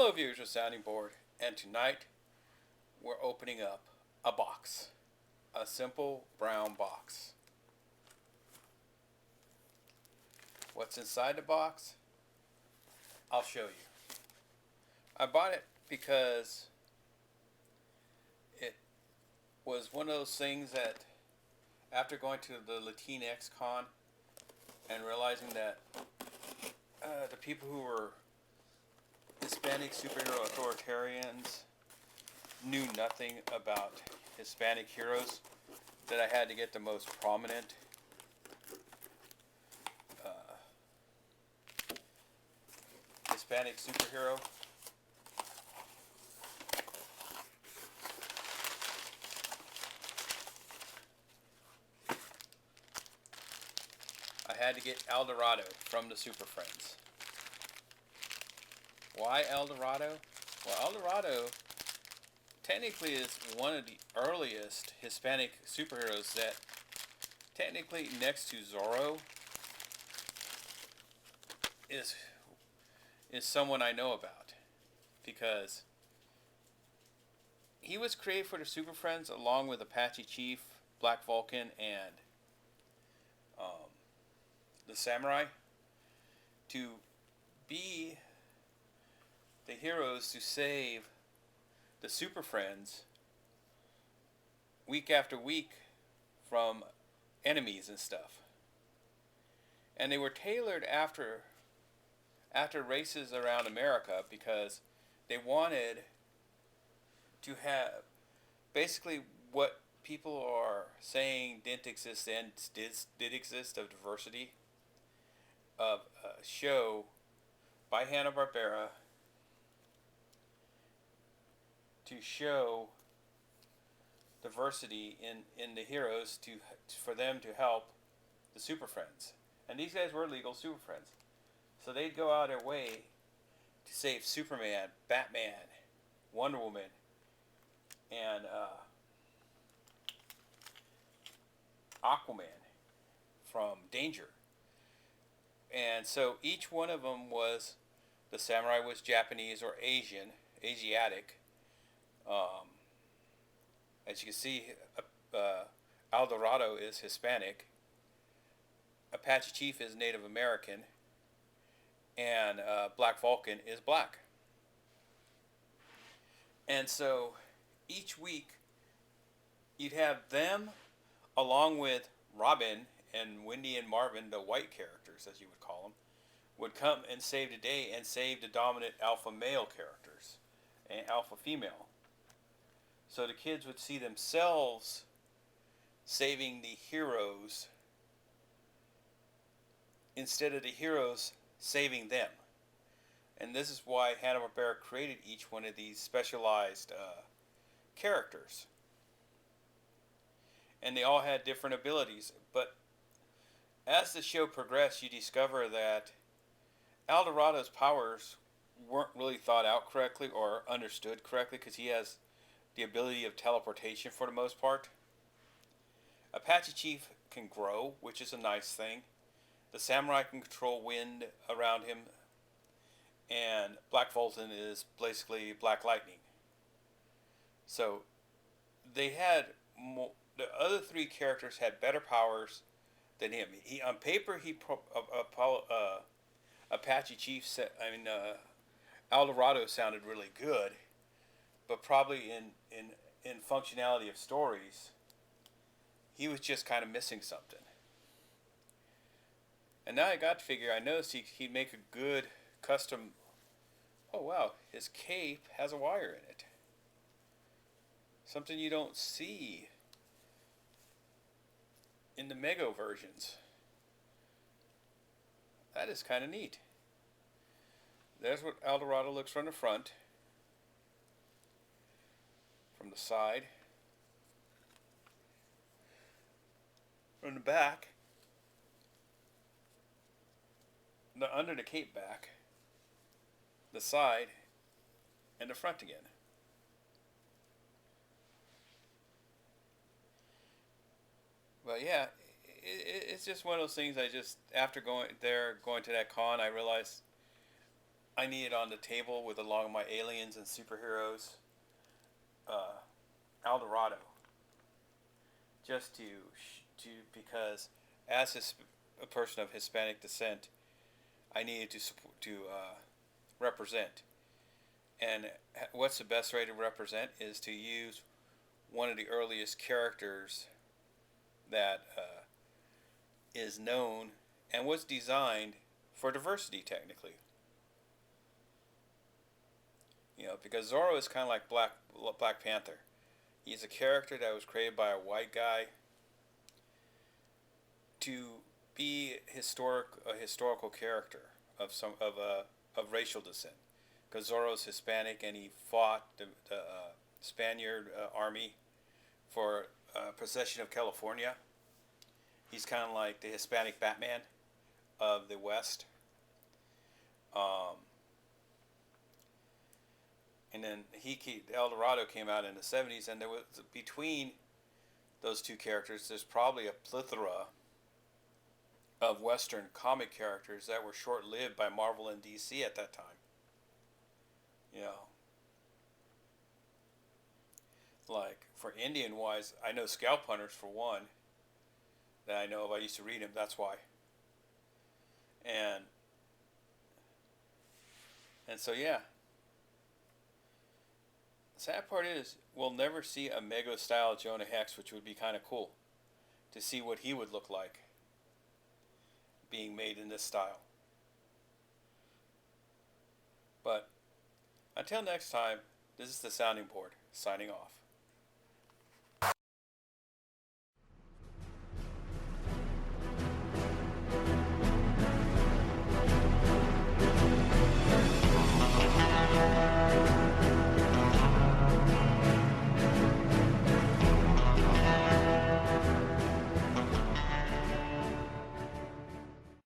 Hello, viewers of Sounding Board, and tonight we're opening up a box, a simple brown box. What's inside the box? I'll show you. I bought it because it was one of those things that after going to the Latinx con and realizing that the people who were Hispanic superhero authoritarians knew nothing about Hispanic heroes, that I had to get the most prominent Hispanic superhero. I had to get Dorado from the Super Friends. Why Dorado? Well, Dorado technically is one of the earliest Hispanic superheroes that technically next to Zoro is someone I know about, because he was created for the Super Friends along with Apache Chief, Black Vulcan, and the Samurai to be the heroes to save the Super Friends week after week from enemies and stuff. And they were tailored after races around America because they wanted to have basically what people are saying didn't exist then did exist, of diversity, of a show by Hanna-Barbera to show diversity in the heroes for them to help the Super Friends. And these guys were legal Super Friends. So they'd go out their way to save Superman, Batman, Wonder Woman, and Aquaman from danger. And so each one of them was, the samurai was Japanese or Asiatic. As you can see, Dorado is Hispanic. Apache Chief is Native American. And Black Vulcan is black. And so each week you'd have them along with Robin and Wendy and Marvin, the white characters as you would call them, would come and save the day and save the dominant alpha male characters and alpha female. So the kids would see themselves saving the heroes instead of the heroes saving them. And this is why Hanna-Barbera created each one of these specialized characters. And they all had different abilities. But as the show progressed, you discover that Dorado's powers weren't really thought out correctly or understood correctly, because he has the ability of teleportation for the most part. Apache Chief can grow, which is a nice thing. The samurai can control wind around him, and Black Vulcan is basically Black Lightning. So they had the other three characters had better powers than him. On paper, Apache Chief said, Dorado sounded really good, but probably in functionality of stories, he was just kind of missing something. And now I got to figure, I noticed he'd make a good custom. Oh wow, his cape has a wire in it. Something you don't see in the Mego versions. That is kind of neat. There's what Dorado looks from the front, from the side, from the back, under the cape back, the side, and the front again. But yeah, it's just one of those things. After going to that con, I realized I need it on the table with along my aliens and superheroes. Uh, El Dorado, just to because as a person of Hispanic descent, I needed to represent. And what's the best way to represent is to use one of the earliest characters that is known and was designed for diversity, technically. Because Zoro is kind of like Black Panther. He's a character that was created by a white guy to be a historical character of racial descent. Because Zoro is Hispanic and he fought the Spaniard army for possession of California. He's kind of like the Hispanic Batman of the West. Um, and then El Dorado came out in the 70s, and there was between those two characters, there's probably a plethora of Western comic characters that were short-lived by Marvel and DC at that time. You know, like for Indian wise, I know Scalp Hunters for one that I know of. I used to read them. That's why. And so yeah. The sad part is we'll never see a Mego style Jonah Hex, which would be kind of cool to see what he would look like being made in this style. But until next time, this is the Sounding Board, signing off.